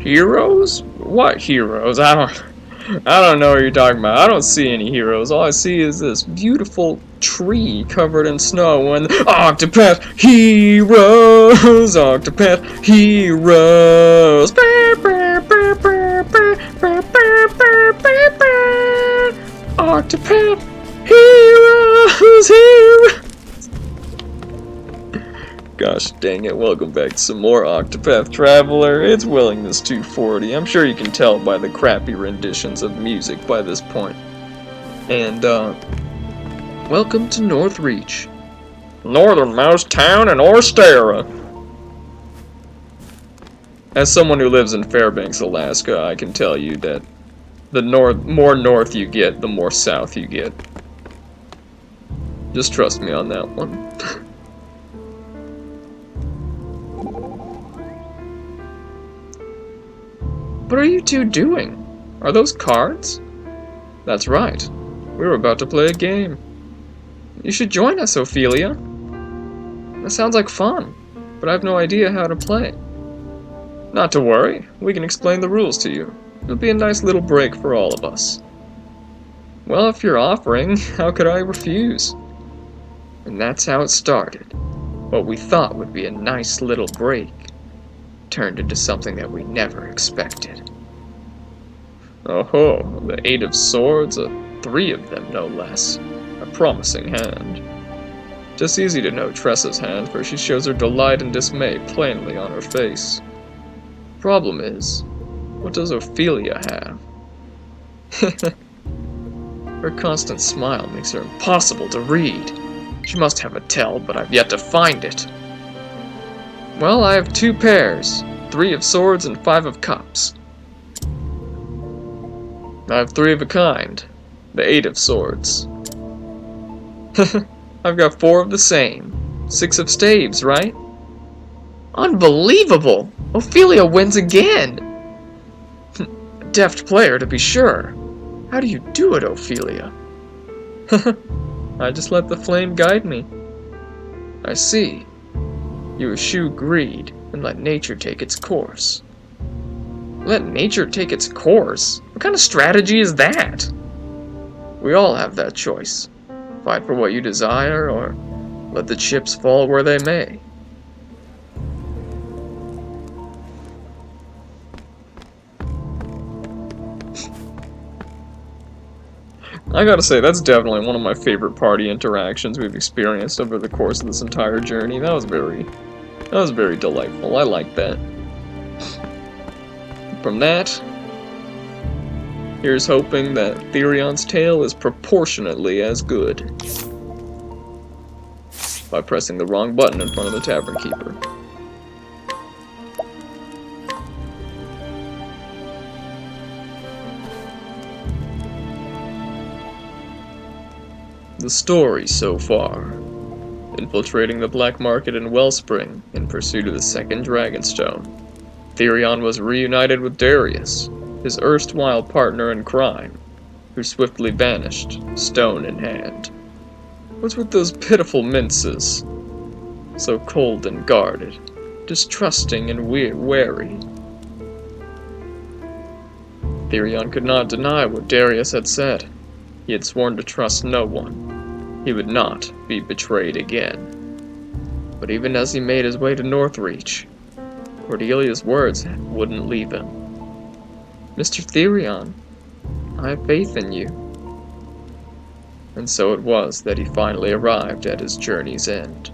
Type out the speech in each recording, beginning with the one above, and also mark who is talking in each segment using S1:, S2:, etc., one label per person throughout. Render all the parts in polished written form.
S1: Heroes? What heroes? I don't know what you're talking about. I don't see any heroes. All I see is this beautiful tree covered in snow and Octopath heroes, Octopath heroes. Octopath heroes, heroes. Gosh dang it, welcome back to some more Octopath Traveler. It's Willingness 240. I'm sure you can tell by the crappy renditions of music by this point. And, welcome to Northreach, northernmost town in Orstera. As someone who lives in Fairbanks, Alaska, I can tell you that the more north you get, the more south you get. Just trust me on that one. What are you two doing? Are those cards? That's right. We're about to play a game. You should join us, Ophelia. That sounds like fun, but I have no idea how to play. Not to worry, we can explain the rules to you. It'll be a nice little break for all of us. Well, if you're offering, how could I refuse? And that's how it started. What we thought would be a nice little break turned into something that we never expected. Oh-ho, the 8 of Swords, 3 of them no less. A promising hand. Just easy to know Tressa's hand, for she shows her delight and dismay plainly on her face. Problem is, what does Ophelia have? Her constant smile makes her impossible to read. She must have a tell, but I've yet to find it. Well, I have 2 pairs, 3 of Swords and 5 of Cups. I have 3 of a kind, the 8 of Swords. I've got 4 of the same, 6 of Staves, right? Unbelievable! Ophelia wins again! A deft player, to be sure. How do you do it, Ophelia? I just let the flame guide me. I see. You eschew greed and let nature take its course. Let nature take its course? What kind of strategy is that? We all have that choice. Fight for what you desire, or let the chips fall where they may. I gotta say, that's definitely one of my favorite party interactions we've experienced over the course of this entire journey. That was very delightful. I like that. From that, here's hoping that Therion's tale is proportionately as good. By pressing the wrong button in front of the tavern keeper. The story so far. Infiltrating the black market in Wellspring in pursuit of the second Dragonstone, Therion was reunited with Darius, his erstwhile partner in crime, who swiftly vanished, stone in hand. What's with those pitiful minces? So cold and guarded, distrusting and wary. Therion could not deny what Darius had said. He had sworn to trust no one. He would not be betrayed again. But even as he made his way to Northreach, Cordelia's words wouldn't leave him. Mr. Therion, I have faith in you. And so it was that he finally arrived at his journey's end.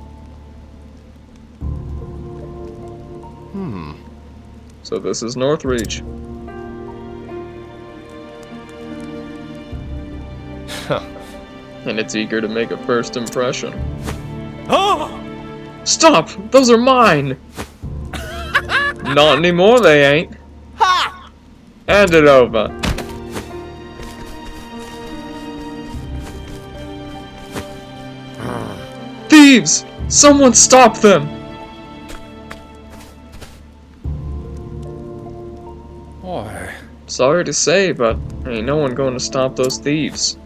S1: So this is Northreach. And it's eager to make a first impression.
S2: Oh!
S1: Stop! Those are mine! Not anymore, they ain't.
S2: Ha!
S1: Hand it over. Thieves! Someone stop them!
S2: Boy.
S1: Sorry to say, but ain't no one going to stop those thieves.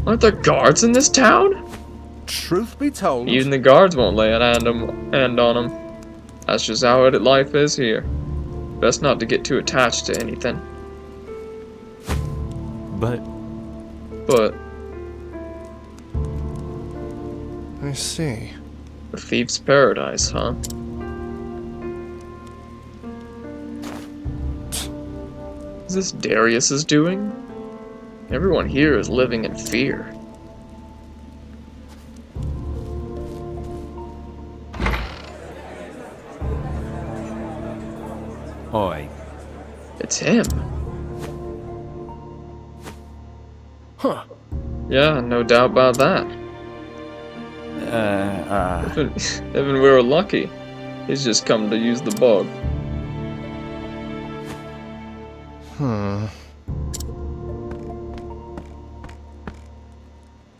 S1: Aren't there guards in this town?
S2: Truth be told,
S1: Even the guards won't lay a hand on them. That's just how life is here. Best not to get too attached to anything.
S2: But I see.
S1: A thief's paradise, huh? Is this Darius's doing? Everyone here is living in fear.
S2: Oi.
S1: It's him.
S2: Huh.
S1: Yeah, no doubt about that. If we were lucky, he's just come to use the bug.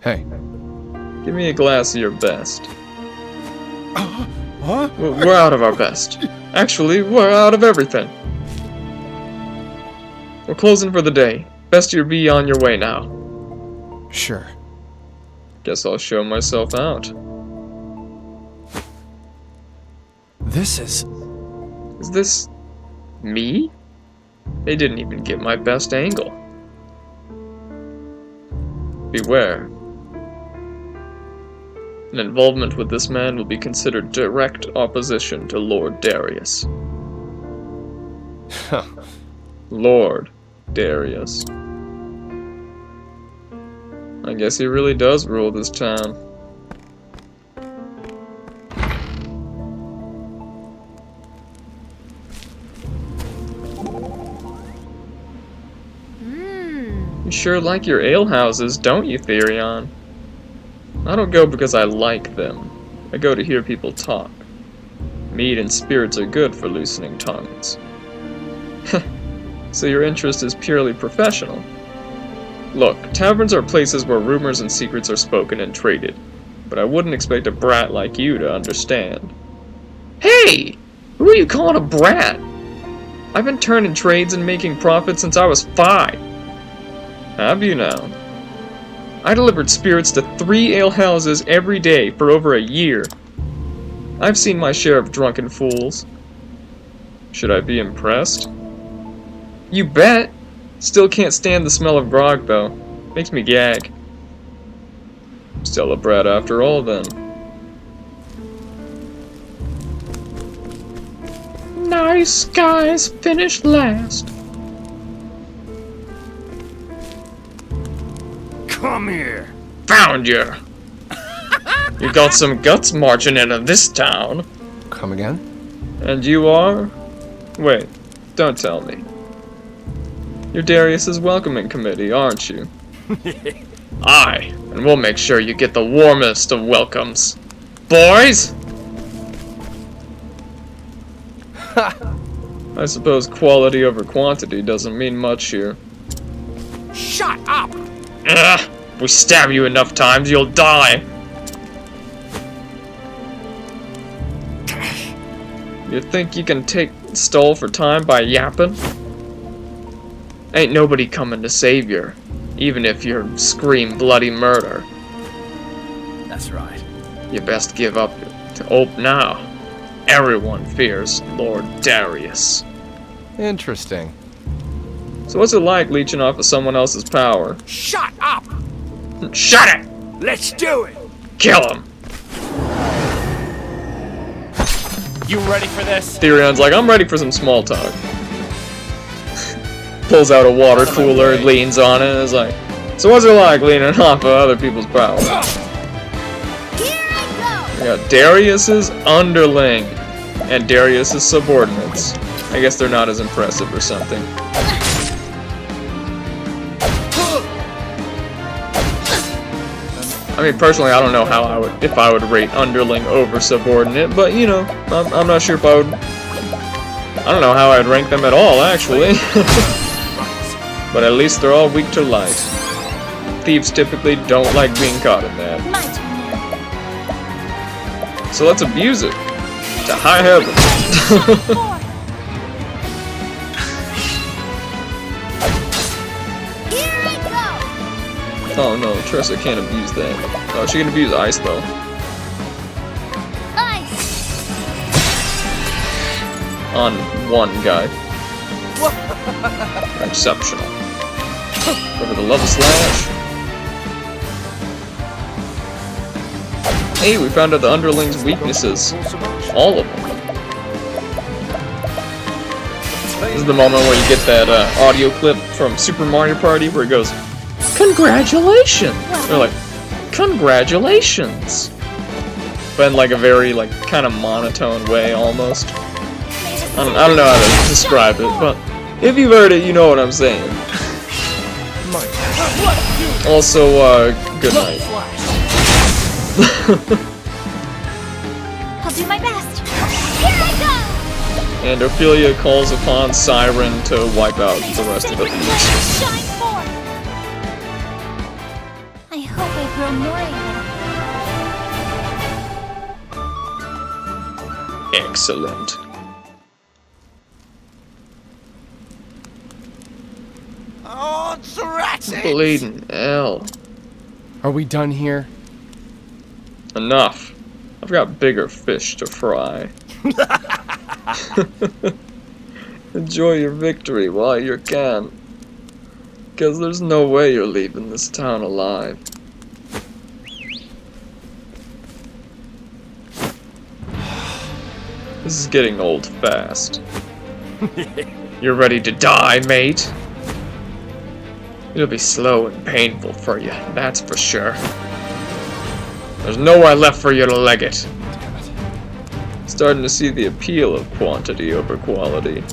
S2: Hey.
S1: Give me a glass of your best.
S2: Huh?
S1: We're out of our best. Actually, we're out of everything. We're closing for the day. Best you be on your way now.
S2: Sure.
S1: Guess I'll show myself out.
S2: This is...
S1: Is this... me? They didn't even get my best angle. Beware. An involvement with this man will be considered direct opposition to Lord Darius. Lord Darius. I guess he really does rule this town. You sure like your alehouses, don't you, Therion? I don't go because I like them. I go to hear people talk. Mead and spirits are good for loosening tongues. So your interest is purely professional. Look, taverns are places where rumors and secrets are spoken and traded, but I wouldn't expect a brat like you to understand. Hey! Who are you calling a brat? I've been turning trades and making profit since I was 5. Have you now? I delivered spirits to 3 alehouses every day for over a year. I've seen my share of drunken fools. Should I be impressed? You bet! Still can't stand the smell of grog, though. Makes me gag. Still a brat after all, then. Nice guys finish last.
S2: Come here!
S1: Found you! You got some guts marching into this town.
S2: Come again?
S1: And you are? Wait, don't tell me. You're Darius's welcoming committee, aren't you? Aye, and we'll make sure you get the warmest of welcomes. Boys! I suppose quality over quantity doesn't mean much here.
S2: Shut up!
S1: Ugh! If we stab you enough times, you'll die! You think you can take stall for time by yapping? Ain't nobody coming to save you, even if you scream bloody murder.
S2: That's right.
S1: You best give up to Ope now. Everyone fears Lord Darius.
S2: Interesting.
S1: So what's it like leeching off of someone else's power?
S2: Shut up!
S1: Shut it!
S2: Let's do it!
S1: Kill him!
S2: You ready for this?
S1: Therion's like, I'm ready for some small talk. Pulls out a water cooler, leans on it, and is like, so what's it like leaning off of other people's power?
S3: Here I
S1: We got Darius's underling and Darius's subordinates. I guess they're not as impressive or something. I mean, personally, I don't know how if I would rate underling over subordinate, but you know, I'm not sure if I would. I don't know how I'd rank them at all, actually. But at least they're all weak to light. Thieves typically don't like being caught in that. So let's abuse it to high heaven.
S3: Here I go!
S1: Oh no, Tressa can't abuse that. Oh, she can abuse ice though.
S3: Ice!
S1: On one guy. Exceptional. Go for the level slash. Hey, we found out the underling's weaknesses. All of them. This is the moment where you get that audio clip from Super Mario Party where it goes, "Congratulations!" They're like, "Congratulations!" But in like a very like kind of monotone way almost. I don't know how to describe it, but if you've heard it, you know what I'm saying. Also, good night.
S3: I'll do my best. Here I go!
S1: And Ophelia calls upon Siren to wipe out the rest of the thieves.
S3: Shine forth! I hope I grow more able.
S1: Excellent.
S2: Oh, Darius!
S1: Bleeding hell.
S2: Are we done here?
S1: Enough. I've got bigger fish to fry. Enjoy your victory while you can. Because there's no way you're leaving this town alive. This is getting old fast. You're ready to die, mate? It'll be slow and painful for you, that's for sure. There's nowhere left for you to leg it. Starting to see the appeal of quantity over quality.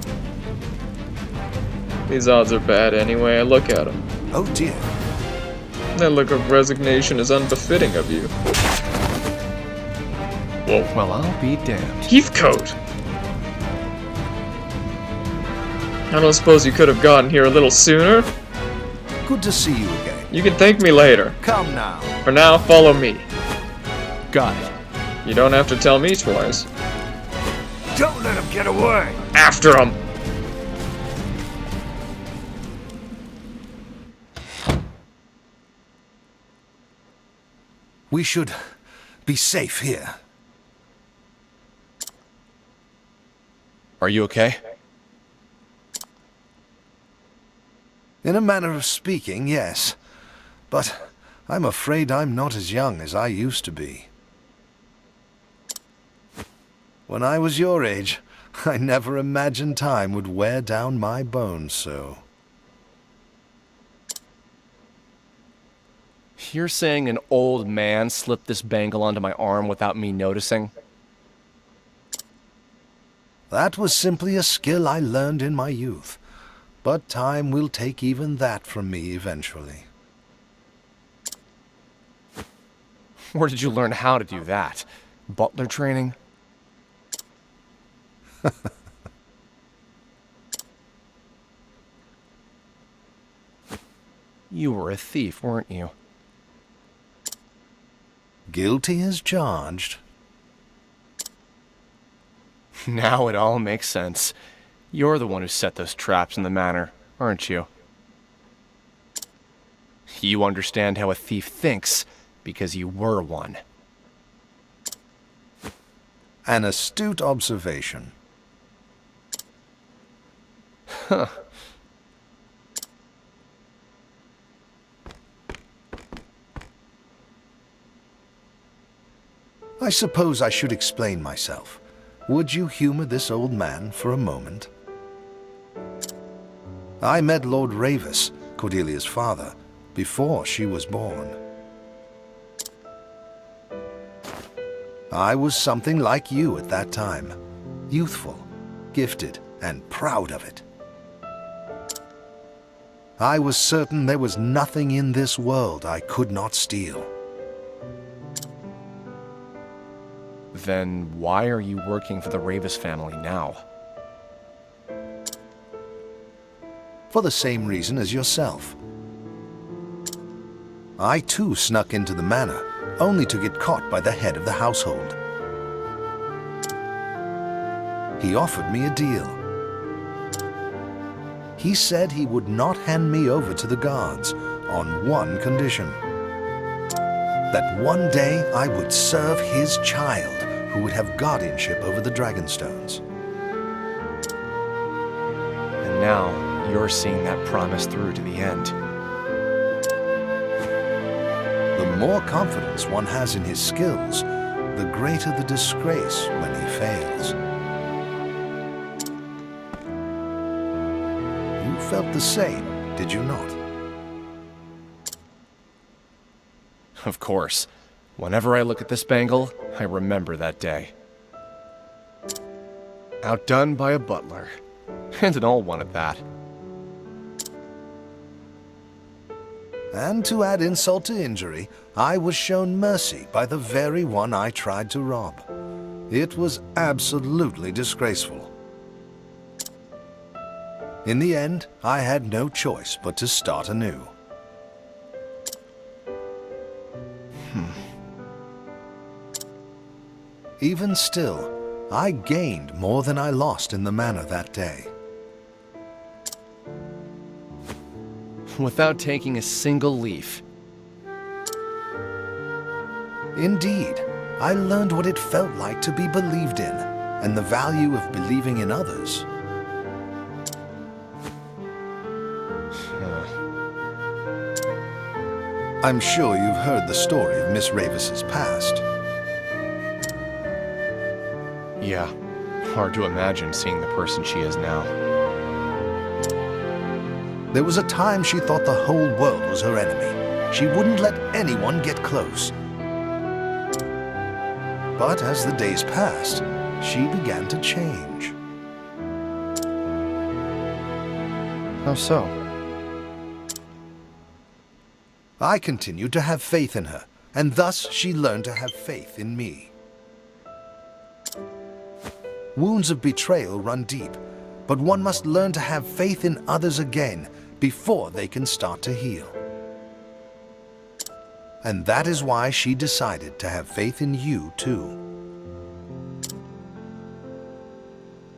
S1: These odds are bad anyway, I look at them.
S4: Oh dear.
S1: That look of resignation is unbefitting of you. Whoa.
S2: Well, I'll be damned.
S1: Heathcote! I don't suppose you could have gotten here a little sooner?
S4: Good to see you again.
S1: You can thank me later.
S4: Come now.
S1: For now, follow me.
S2: Got it.
S1: You don't have to tell me twice.
S4: Don't let him get away.
S1: After him!
S4: We should be safe here.
S2: Are you okay?
S4: In a manner of speaking, yes. But I'm afraid I'm not as young as I used to be. When I was your age, I never imagined time would wear down my bones so.
S2: You're saying an old man slipped this bangle onto my arm without me noticing?
S4: That was simply a skill I learned in my youth. But time will take even that from me eventually.
S2: Where did you learn how to do that? Butler training? You were a thief, weren't you?
S4: Guilty as charged.
S2: Now it all makes sense. You're the one who set those traps in the manor, aren't you? You understand how a thief thinks, because you were one.
S4: An astute observation.
S2: Huh.
S4: I suppose I should explain myself. Would you humor this old man for a moment? I met Lord Ravis, Cordelia's father, before she was born. I was something like you at that time. Youthful, gifted, and proud of it. I was certain there was nothing in this world I could not steal.
S2: Then why are you working for the Ravis family now?
S4: For the same reason as yourself. I too snuck into the manor, only to get caught by the head of the household. He offered me a deal. He said he would not hand me over to the guards on one condition. That one day I would serve his child, who would have guardianship over the Dragonstones. And
S2: now, you're seeing that promise through to the end.
S4: The more confidence one has in his skills, the greater the disgrace when he fails. You felt the same, did you not?
S2: Of course. Whenever I look at this bangle, I remember that day. Outdone by a butler. And an old one at that.
S4: And to add insult to injury, I was shown mercy by the very one I tried to rob. It was absolutely disgraceful. In the end, I had no choice but to start anew. Even still, I gained more than I lost in the manor that day.
S2: Without taking a single leaf.
S4: Indeed, I learned what it felt like to be believed in, and the value of believing in others. I'm sure you've heard the story of Miss Ravis's past.
S2: Yeah, hard to imagine seeing the person she is now.
S4: There was a time she thought the whole world was her enemy. She wouldn't let anyone get close. But as the days passed, she began to change.
S2: How so?
S4: I continued to have faith in her, and thus she learned to have faith in me. Wounds of betrayal run deep, but one must learn to have faith in others again before they can start to heal. And that is why she decided to have faith in you, too.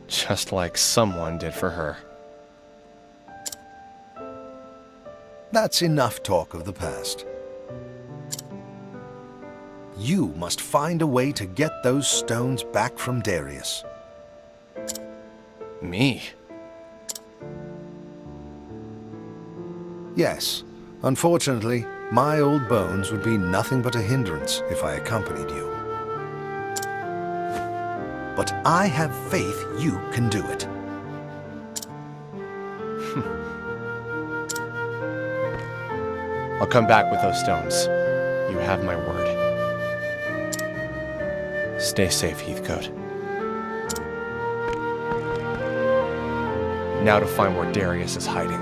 S2: Just like someone did for her.
S4: That's enough talk of the past. You must find a way to get those stones back from Darius.
S2: Me?
S4: Yes, unfortunately, my old bones would be nothing but a hindrance if I accompanied you. But I have faith you can do it.
S2: I'll come back with those stones. You have my word. Stay safe, Heathcote. Now to find where Darius is hiding.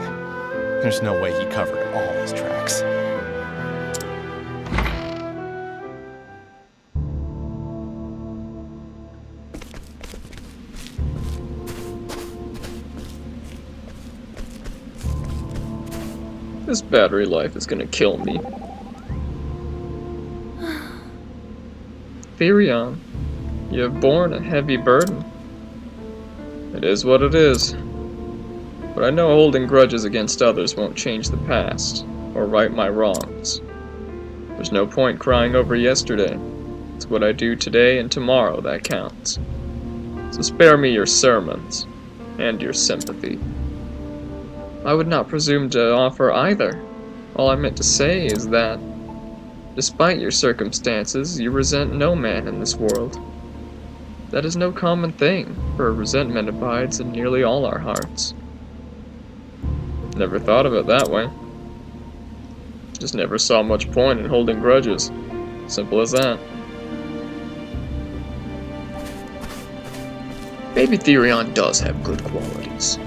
S2: There's no way he covered all his tracks.
S1: This battery life is gonna kill me. Therion, you have borne a heavy burden. It is what it is. But I know holding grudges against others won't change the past, or right my wrongs. There's no point crying over yesterday. It's what I do today and tomorrow that counts. So spare me your sermons, and your sympathy. I would not presume to offer either. All I meant to say is that, despite your circumstances, you resent no man in this world. That is no common thing, for resentment abides in nearly all our hearts. Never thought of it that way. Just never saw much point in holding grudges. Simple as that. Maybe Therion does have good qualities.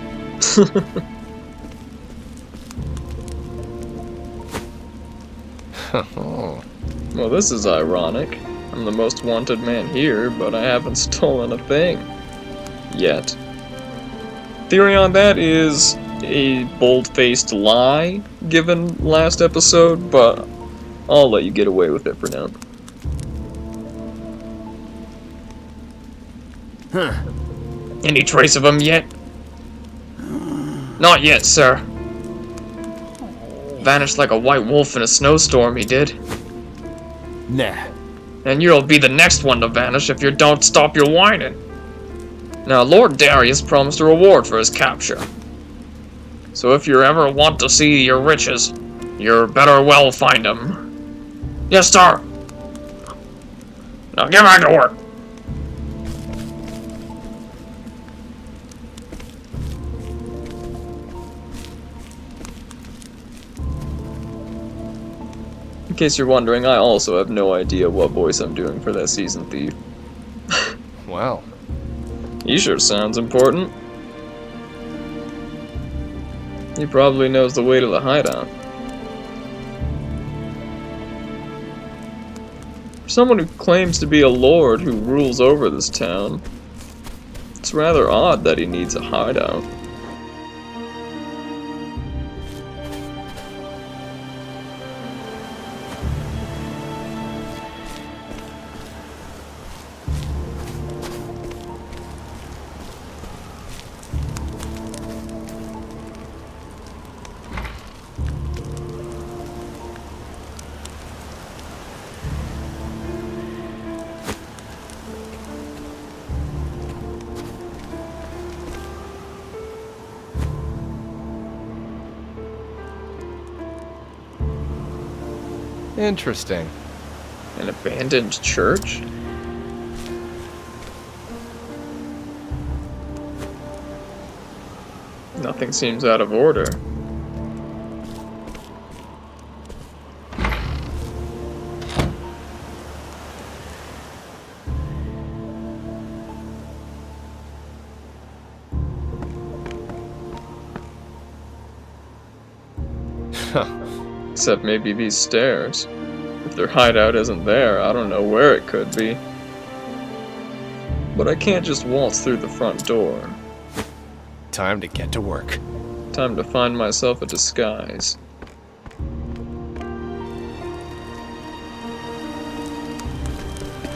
S1: Well, this is ironic. I'm the most wanted man here, but I haven't stolen a thing. Yet. Therion, that is a bold-faced lie given last episode, but I'll let you get away with it for now. Any trace of him yet? Not yet, sir. Vanished like a white wolf in a snowstorm, he did.
S5: Nah.
S1: And you'll be the next one to vanish if you don't stop your whining. Now, Lord Darius promised a reward for his capture. So if you ever want to see your riches, you're better well find 'em. Yes, sir. Now get back to work. In case you're wondering, I also have no idea what voice I'm doing for that season thief.
S2: Well,
S1: He sure sounds important. He probably knows the way to the hideout. For someone who claims to be a lord who rules over this town, it's rather odd that he needs a hideout.
S2: interesting.
S1: An abandoned church? Nothing seems out of order. Except maybe these stairs. If their hideout isn't there, I don't know where it could be. But I can't just waltz through the front door.
S2: Time to get to work.
S1: Time to find myself a disguise.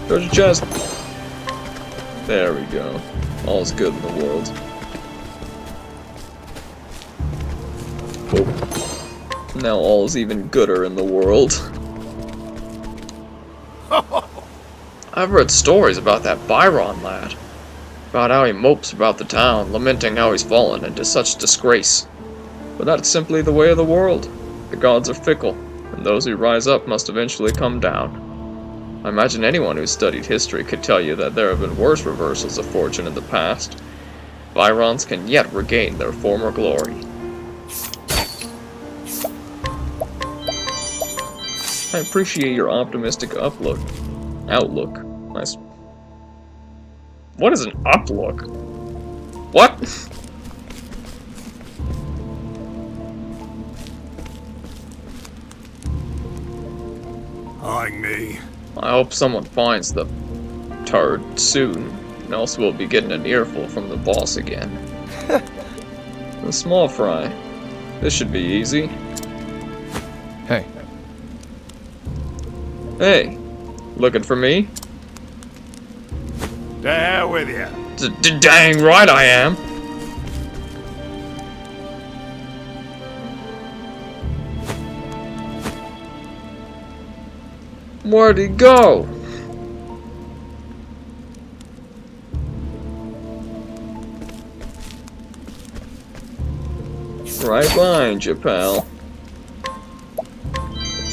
S1: Treasure chest! There we go. All's good in the world. Oh. Now all's even gooder in the world. I've read stories about that Byron lad. About how he mopes about the town, lamenting how he's fallen into such disgrace. But that's simply the way of the world. The gods are fickle, and those who rise up must eventually come down. I imagine anyone who's studied history could tell you that there have been worse reversals of fortune in the past. Byrons can yet regain their former glory. I appreciate your optimistic outlook. Nice. What is an uplook? What?
S5: Eyeing me.
S1: I hope someone finds the turd soon, and else we'll be getting an earful from the boss again. The small fry. This should be easy.
S2: Hey,
S1: Hey, looking for me?
S5: To hell with you.
S1: Dang right I am. Where'd he go? Right behind you, pal.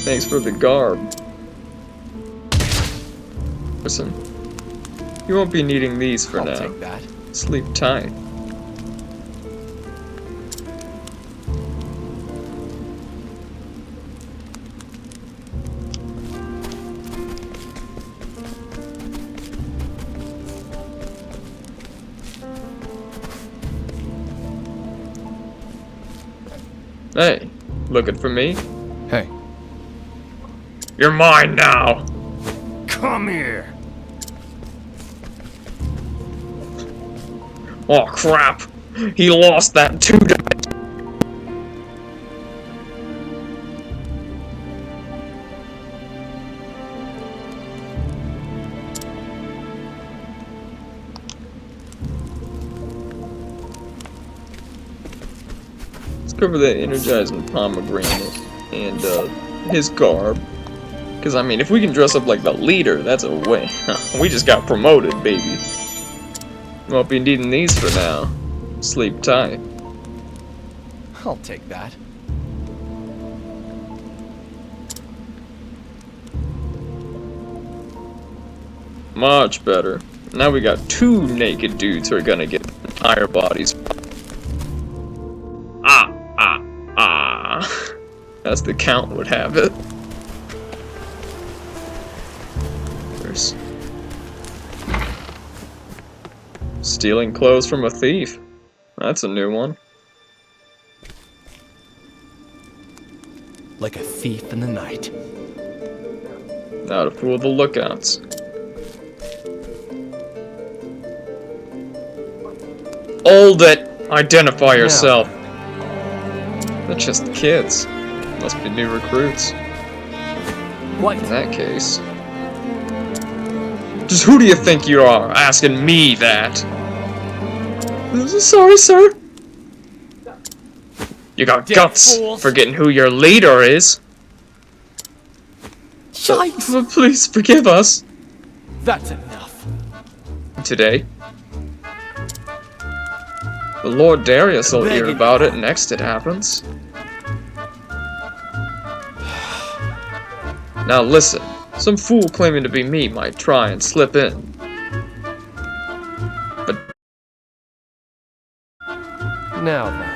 S1: Thanks for the garb. Listen, you won't be needing these for
S2: I'll
S1: now.
S2: take that.
S1: Sleep tight. Hey, looking for me?
S2: Hey,
S1: You're mine now!
S5: Come here.
S1: Oh crap! He lost that 2 dice! Let's cover the energizing pomegranate and his garb. Because I mean, if we can dress up like the leader, that's a win. We just got promoted, baby. Won't be needing these for now. Sleep tight.
S2: I'll take that.
S1: Much better. Now we got 2 naked dudes who are gonna get entire bodies. As the count would have it. There's stealing clothes from a thief. That's a new one.
S2: Like a thief in the night.
S1: Now to fool the lookouts. Hold it! Identify yourself! They're just kids. Must be new recruits.
S2: What?
S1: In that case. Just who do you think you are, asking me that? Sorry, sir. You got guts,
S2: fools.
S1: forgetting who your leader is.
S2: Yikes!
S1: Please forgive us.
S2: That's enough.
S1: Today. The Lord Darius will hear about it next it happens. Now listen, some fool claiming to be me might try and slip in. But
S2: Now then.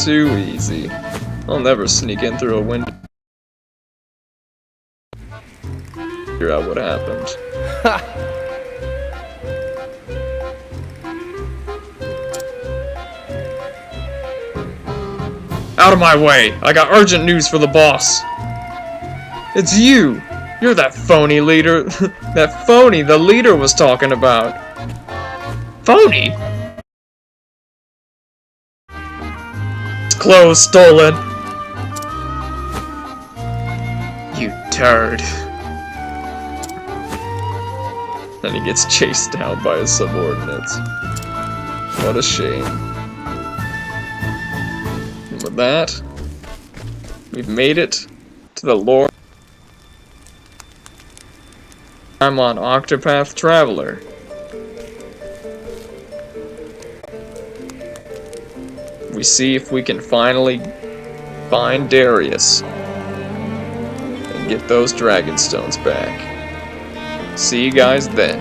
S1: too easy. I'll never sneak in through a window. Figure out what happened. Out of my way! I got urgent news for the boss! It's you! You're that phony leader. That phony the leader was talking about. Phony? Clothes stolen. You turd. And he gets chased down by his subordinates. What a shame. And with that, we've made it to the Lord. I'm on Octopath Traveler. We see if we can finally find Darius and get those dragon stones back. See you guys then.